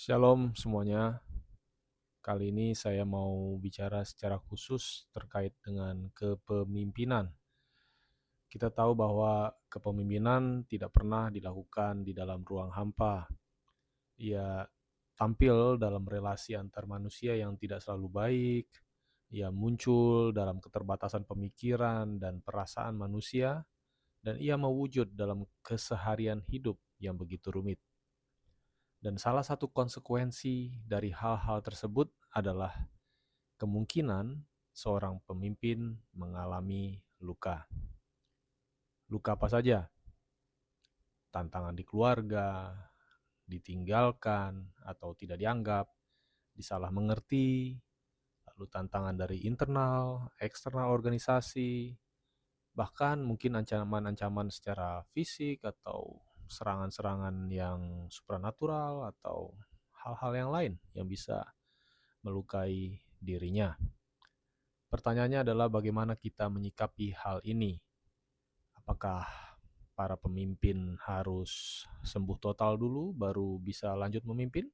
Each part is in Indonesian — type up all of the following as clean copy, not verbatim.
Shalom semuanya. Kali ini saya mau bicara secara khusus terkait dengan kepemimpinan. Kita tahu bahwa kepemimpinan tidak pernah dilakukan di dalam ruang hampa. Ia tampil dalam relasi antar manusia yang tidak selalu baik. Ia muncul dalam keterbatasan pemikiran dan perasaan manusia, dan ia mewujud dalam keseharian hidup yang begitu rumit. Dan salah satu konsekuensi dari hal-hal tersebut adalah kemungkinan seorang pemimpin mengalami luka. Luka apa saja? Tantangan di keluarga, ditinggalkan atau tidak dianggap, disalah mengerti, lalu tantangan dari internal, eksternal organisasi, bahkan mungkin ancaman-ancaman secara fisik atau serangan-serangan yang supranatural atau hal-hal yang lain yang bisa melukai dirinya. Pertanyaannya adalah bagaimana kita menyikapi hal ini? Apakah para pemimpin harus sembuh total dulu baru bisa lanjut memimpin?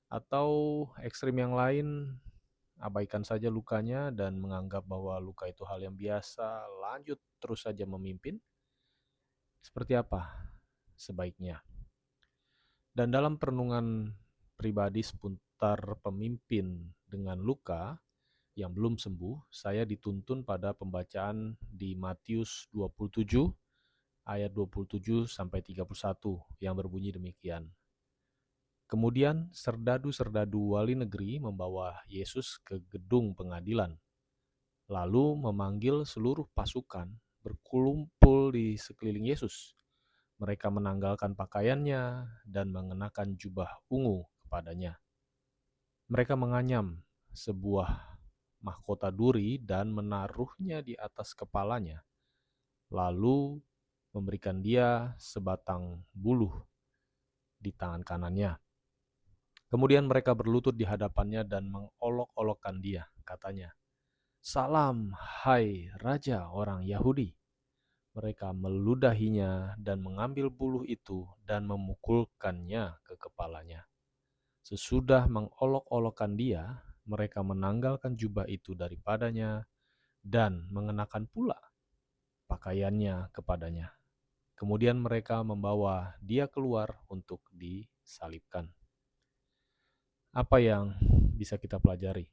Atau ekstrim yang lain, abaikan saja lukanya dan menganggap bahwa luka itu hal yang biasa, lanjut terus saja memimpin? Seperti apa sebaiknya? Dan dalam perenungan pribadi seputar pemimpin dengan luka yang belum sembuh, saya dituntun pada pembacaan di Matius 27 ayat 27 sampai 31 yang berbunyi demikian. Kemudian serdadu-serdadu wali negeri membawa Yesus ke gedung pengadilan, lalu memanggil seluruh pasukan berkumpul di sekeliling Yesus. Mereka menanggalkan pakaiannya dan mengenakan jubah ungu kepadanya. Mereka menganyam sebuah mahkota duri dan menaruhnya di atas kepalanya, lalu memberikan dia sebatang buluh di tangan kanannya. Kemudian mereka berlutut di hadapannya dan mengolok-olokkan dia, katanya, "Salam, hai Raja orang Yahudi." Mereka meludahinya dan mengambil buluh itu dan memukulkannya ke kepalanya. Sesudah mengolok-olokkan dia, mereka menanggalkan jubah itu daripadanya dan mengenakan pula pakaiannya kepadanya. Kemudian mereka membawa dia keluar untuk disalibkan. Apa yang bisa kita pelajari?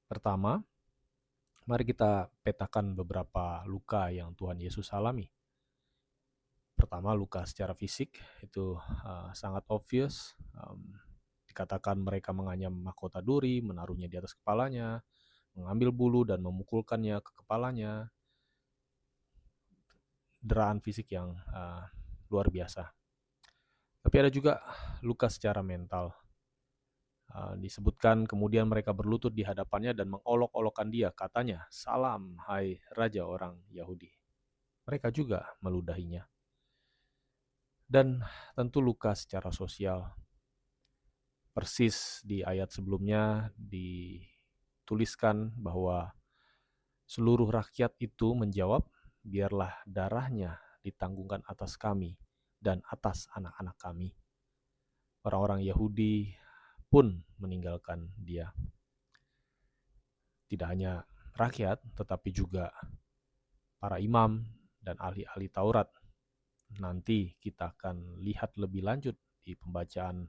Pertama, mari kita petakan beberapa luka yang Tuhan Yesus alami. Pertama, luka secara fisik itu sangat obvious. Dikatakan mereka menganyam mahkota duri, menaruhnya di atas kepalanya, mengambil bulu dan memukulkannya ke kepalanya. Deraan fisik yang luar biasa. Tapi ada juga luka secara mental. Disebutkan kemudian mereka berlutut di hadapannya dan mengolok-olokkan dia, katanya, "Salam, hai Raja orang Yahudi." Mereka juga meludahinya. Dan tentu luka secara sosial. Persis di ayat sebelumnya dituliskan bahwa seluruh rakyat itu menjawab, "Biarlah darahnya ditanggungkan atas kami dan atas anak-anak kami." Orang-orang Yahudi pun meninggalkan dia. Tidak hanya rakyat, tetapi juga para imam dan ahli-ahli Taurat. Nanti kita akan lihat lebih lanjut di pembacaan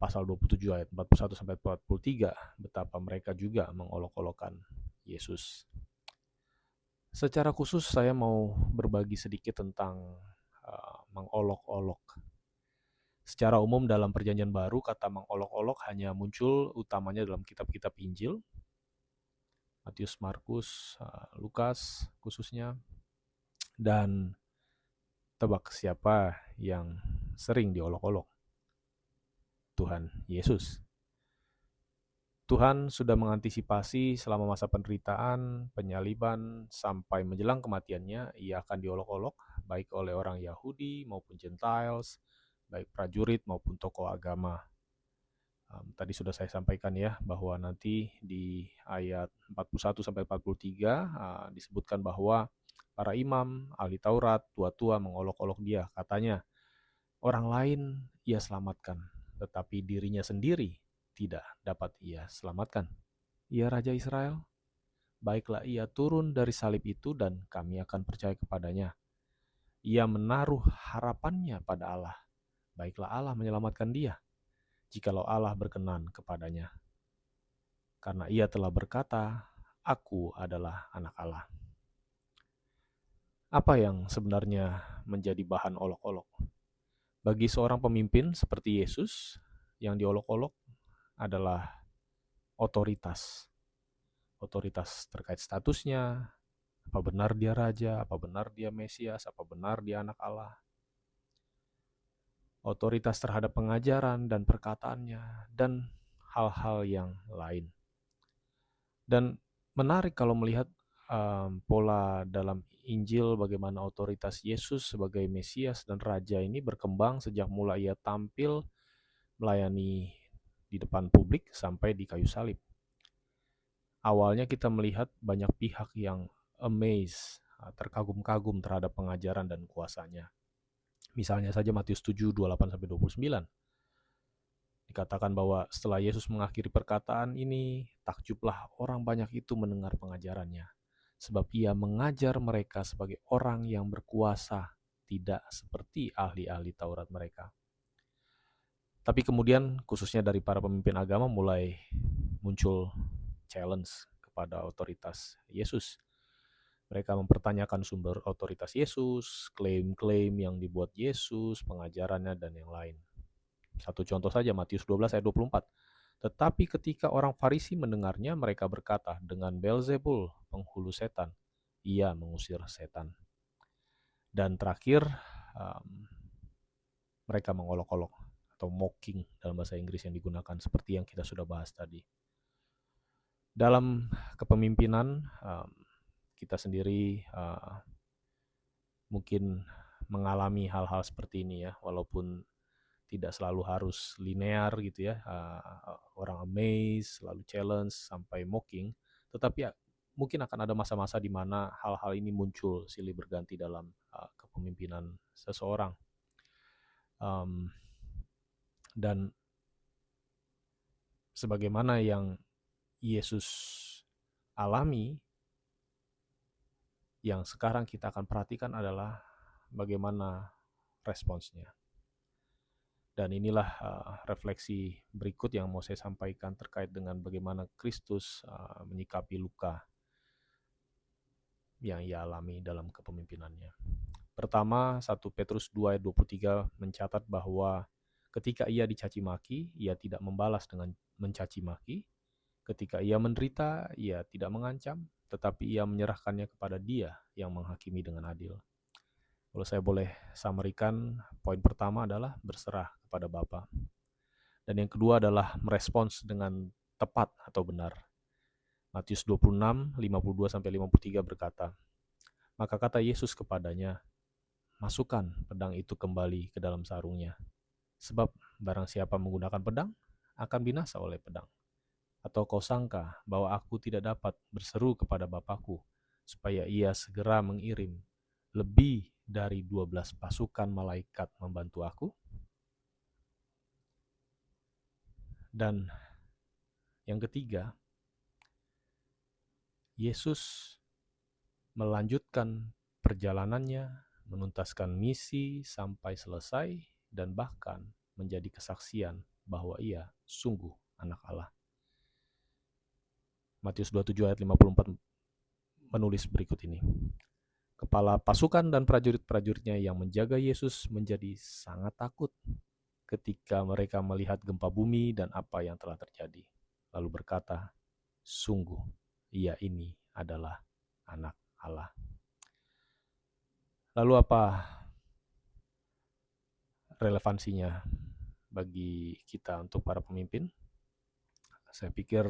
pasal 27 ayat 41 sampai 43 betapa mereka juga mengolok-olokkan Yesus. Secara khusus saya mau berbagi sedikit tentang mengolok-olok. Secara umum dalam Perjanjian Baru kata mengolok-olok hanya muncul utamanya dalam kitab-kitab Injil, Matius, Markus, Lukas khususnya, dan tebak siapa yang sering diolok-olok? Tuhan Yesus. Tuhan sudah mengantisipasi selama masa penderitaan, penyaliban, sampai menjelang kematiannya, ia akan diolok-olok, baik oleh orang Yahudi maupun Gentiles, baik prajurit maupun tokoh agama. Tadi sudah saya sampaikan ya, bahwa nanti di ayat 41 sampai 43 disebutkan bahwa para imam, ahli Taurat, tua-tua mengolok-olok dia, katanya, orang lain ia selamatkan, tetapi dirinya sendiri tidak dapat ia selamatkan. Ia Raja Israel, baiklah ia turun dari salib itu dan kami akan percaya kepadanya. Ia menaruh harapannya pada Allah, baiklah Allah menyelamatkan dia, jikalau Allah berkenan kepadanya. Karena ia telah berkata, aku adalah anak Allah. Apa yang sebenarnya menjadi bahan olok-olok? Bagi seorang pemimpin seperti Yesus, yang diolok-olok adalah otoritas. Otoritas terkait statusnya, apa benar dia raja, apa benar dia Mesias, apa benar dia anak Allah. Otoritas terhadap pengajaran dan perkataannya, dan hal-hal yang lain. Dan menarik kalau melihat pola dalam Injil bagaimana otoritas Yesus sebagai Mesias dan Raja ini berkembang sejak mulai ia tampil melayani di depan publik sampai di kayu salib. Awalnya kita melihat banyak pihak yang amazed, terkagum-kagum terhadap pengajaran dan kuasanya. Misalnya saja Matius 7, 28-29. Dikatakan bahwa setelah Yesus mengakhiri perkataan ini, takjublah orang banyak itu mendengar pengajarannya. Sebab ia mengajar mereka sebagai orang yang berkuasa, tidak seperti ahli-ahli Taurat mereka. Tapi kemudian khususnya dari para pemimpin agama mulai muncul challenge kepada otoritas Yesus. Mereka mempertanyakan sumber otoritas Yesus, klaim-klaim yang dibuat Yesus, pengajarannya, dan yang lain. Satu contoh saja, Matius 12 ayat 24. Tetapi ketika orang Farisi mendengarnya, mereka berkata, dengan Beelzebul, penghulu setan, ia mengusir setan. Dan terakhir, mereka mengolok-olok atau mocking dalam bahasa Inggris yang digunakan, seperti yang kita sudah bahas tadi. Dalam kepemimpinan, kita sendiri mungkin mengalami hal-hal seperti ini ya, walaupun tidak selalu harus linear gitu ya, orang amazed, selalu challenge, sampai mocking, tetapi ya, mungkin akan ada masa-masa di mana hal-hal ini muncul silih berganti dalam kepemimpinan seseorang. Dan sebagaimana yang Yesus alami, yang sekarang kita akan perhatikan adalah bagaimana responsnya. Dan inilah refleksi berikut yang mau saya sampaikan terkait dengan bagaimana Kristus menyikapi luka yang ia alami dalam kepemimpinannya. Pertama, 1 Petrus 2 ayat 23 mencatat bahwa ketika ia dicaci maki, ia tidak membalas dengan mencaci maki. Ketika ia menderita, ia tidak mengancam, tetapi ia menyerahkannya kepada Dia yang menghakimi dengan adil. Kalau saya boleh summary-kan, poin pertama adalah berserah kepada Bapa. Dan yang kedua adalah merespons dengan tepat atau benar. Matius 26, 52-53 berkata, maka kata Yesus kepadanya, masukkan pedang itu kembali ke dalam sarungnya. Sebab barang siapa menggunakan pedang, akan binasa oleh pedang. Atau kau sangka bahwa aku tidak dapat berseru kepada Bapakku, supaya ia segera mengirim lebih dari 12 pasukan malaikat membantu aku? Dan yang ketiga, Yesus melanjutkan perjalanannya, menuntaskan misi sampai selesai, dan bahkan menjadi kesaksian bahwa ia sungguh anak Allah. Matius 27 ayat 54 menulis berikut ini. Kepala pasukan dan prajurit-prajuritnya yang menjaga Yesus menjadi sangat takut ketika mereka melihat gempa bumi dan apa yang telah terjadi. Lalu berkata, sungguh ia ini adalah anak Allah. Lalu apa relevansinya bagi kita untuk para pemimpin? Saya pikir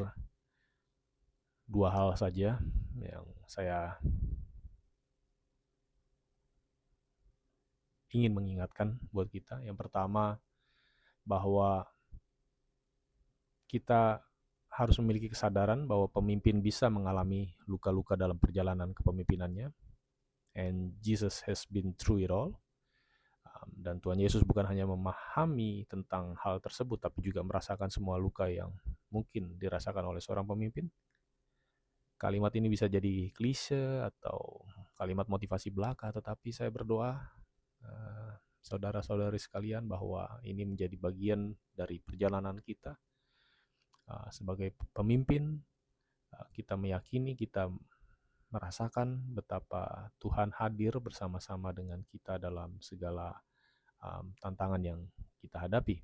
dua hal saja yang saya ingin mengingatkan buat kita. Yang pertama, bahwa kita harus memiliki kesadaran bahwa pemimpin bisa mengalami luka-luka dalam perjalanan kepemimpinannya. And Jesus has been through it all. Dan Tuhan Yesus bukan hanya memahami tentang hal tersebut, tapi juga merasakan semua luka yang mungkin dirasakan oleh seorang pemimpin. Kalimat ini bisa jadi klise atau kalimat motivasi belaka, tetapi saya berdoa, saudara-saudari sekalian, bahwa ini menjadi bagian dari perjalanan kita sebagai pemimpin. Kita meyakini, kita merasakan betapa Tuhan hadir bersama-sama dengan kita dalam segala tantangan yang kita hadapi.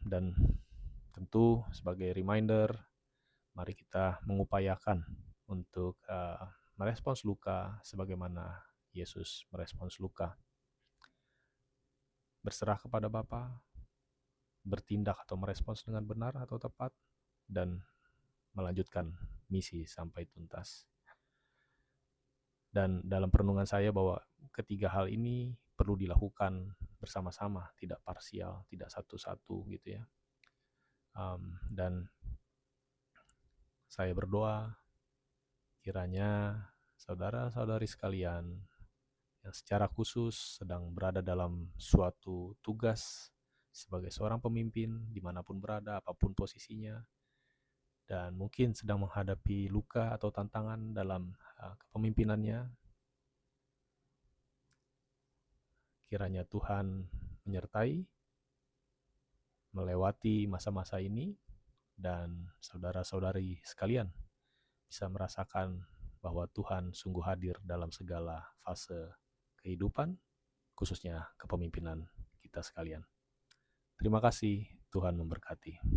Dan tentu sebagai reminder, mari kita mengupayakan untuk merespons luka sebagaimana Yesus merespons luka. Berserah kepada Bapa, bertindak atau merespons dengan benar atau tepat, dan melanjutkan misi sampai tuntas. Dan dalam perenungan saya bahwa ketiga hal ini perlu dilakukan bersama-sama, tidak parsial, tidak satu-satu gitu ya. Dan saya berdoa kiranya saudara-saudari sekalian yang secara khusus sedang berada dalam suatu tugas sebagai seorang pemimpin dimanapun berada, apapun posisinya, dan mungkin sedang menghadapi luka atau tantangan dalam kepemimpinannya, kiranya Tuhan menyertai melewati masa-masa ini, dan saudara-saudari sekalian bisa merasakan bahwa Tuhan sungguh hadir dalam segala fase kehidupan, khususnya kepemimpinan kita sekalian. Terima kasih, Tuhan memberkati.